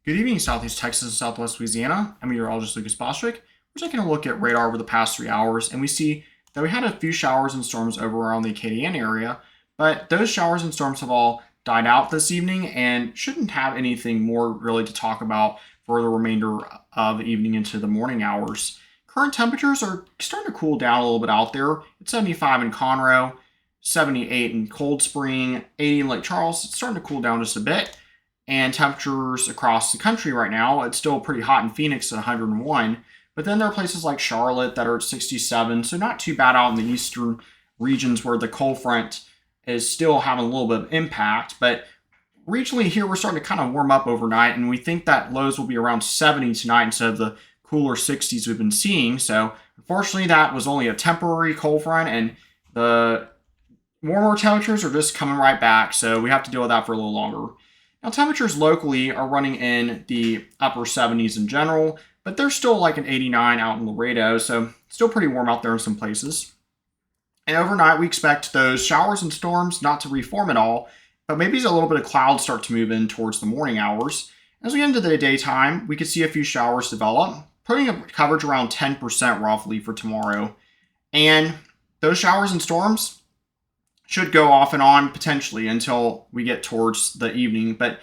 Good evening, Southeast Texas and Southwest Louisiana. I'm meteorologist Lucas Bostwick. We're taking a look at radar over the past 3 hours, and we see that we had a few showers and storms over around the Acadiana area, but those showers and storms have all died out this evening and shouldn't have anything more really to talk about for the remainder of the evening into the morning hours. Current temperatures are starting to cool down a little bit out there. It's 75 in Conroe, 78 in Cold Spring, 80 in Lake Charles. It's starting to cool down just a bit. And temperatures across the country right now, it's still pretty hot in Phoenix at 101. But then there are places like Charlotte that are at 67, so not too bad out in the eastern regions where the cold front is still having a little bit of impact. But regionally here, we're starting to kind of warm up overnight, and we think that lows will be around 70 tonight instead of the cooler 60s we've been seeing. So unfortunately, that was only a temporary cold front, and the warmer temperatures are just coming right back. So we have to deal with that for a little longer. Now, temperatures locally are running in the upper 70s in general, but there's still like an 89 out in Laredo, so still pretty warm out there in some places. And overnight, we expect those showers and storms not to reform at all, but maybe a little bit of clouds start to move in towards the morning hours. As we get into the daytime, we could see a few showers develop, putting a coverage around 10% roughly for tomorrow. And those showers and storms should go off and on potentially until we get towards the evening. But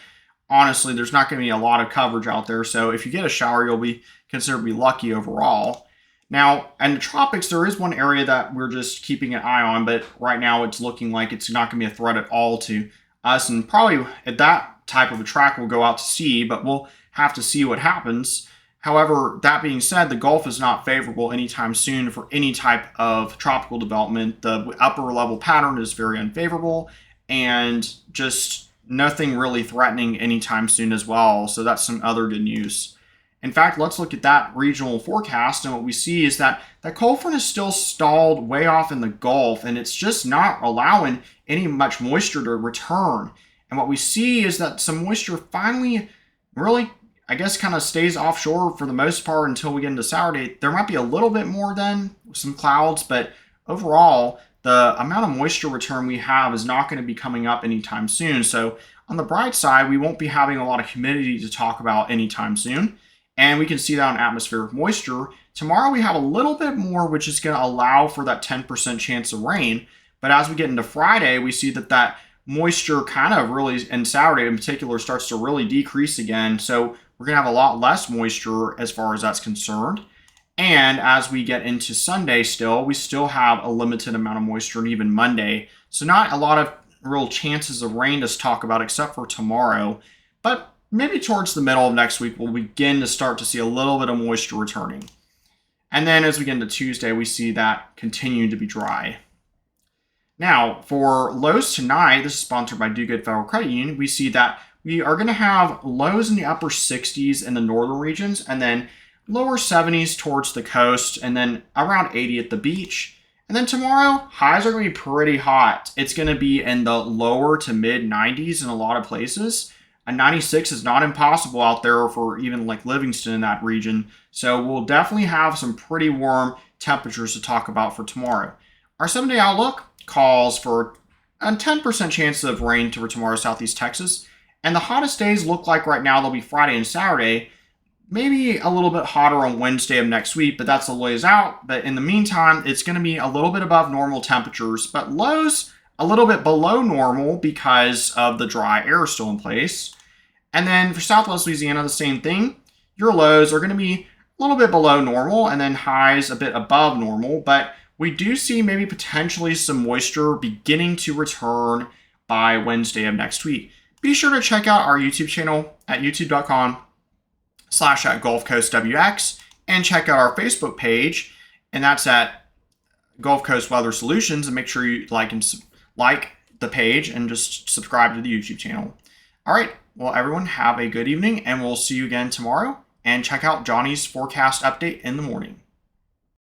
honestly, there's not going to be a lot of coverage out there. So if you get a shower, you'll be considered to be lucky overall. Now, in the tropics, there is one area that we're just keeping an eye on, but right now it's looking like it's not going to be a threat at all to us. And probably at that type of a track, we'll go out to sea, but we'll have to see what happens. However, that being said, the Gulf is not favorable anytime soon for any type of tropical development. The upper level pattern is very unfavorable and just nothing really threatening anytime soon as well. So that's some other good news. In fact, let's look at that regional forecast, and what we see is that that cold front is still stalled way off in the Gulf, and it's just not allowing any much moisture to return. And what we see is that some moisture finally really kind of stays offshore for the most part until we get into Saturday. There might be a little bit more then, some clouds, but overall, the amount of moisture return we have is not going to be coming up anytime soon. So on the bright side, we won't be having a lot of humidity to talk about anytime soon. And we can see that on atmospheric moisture. Tomorrow we have a little bit more, which is going to allow for that 10% chance of rain. But as we get into Friday, we see that moisture kind of really, and Saturday in particular, starts to really decrease again. So we're going to have a lot less moisture as far as that's concerned. And as we get into Sunday still, we still have a limited amount of moisture, and even Monday. So not a lot of real chances of rain to talk about except for tomorrow. But maybe towards the middle of next week, we'll begin to start to see a little bit of moisture returning. And then as we get into Tuesday, we see that continuing to be dry. Now, for lows tonight, this is sponsored by Do Good Federal Credit Union, we see that we are going to have lows in the upper 60s in the northern regions, and then lower 70s towards the coast, and then around 80 at the beach. And then tomorrow, highs are going to be pretty hot. It's going to be in the lower to mid 90s in a lot of places. A 96 is not impossible out there for even like Livingston in that region. So we'll definitely have some pretty warm temperatures to talk about for tomorrow. Our 7-day outlook calls for a 10% chance of rain for tomorrow, Southeast Texas. And the hottest days look like right now they'll be Friday and Saturday. Maybe a little bit hotter on Wednesday of next week, but that's a ways out. But in the meantime, it's going to be a little bit above normal temperatures, but lows a little bit below normal because of the dry air still in place. And then for Southwest Louisiana, the same thing. Your lows are going to be a little bit below normal, and then highs a bit above normal. But we do see maybe potentially some moisture beginning to return by Wednesday of next week. Be sure to check out our YouTube channel at youtube.com/@GulfCoastWX and check out our Facebook page, and that's at Gulf Coast Weather Solutions. And make sure you like the page and just subscribe to the YouTube channel. All right, well, everyone, have a good evening, and we'll see you again tomorrow. And check out Johnny's forecast update in the morning.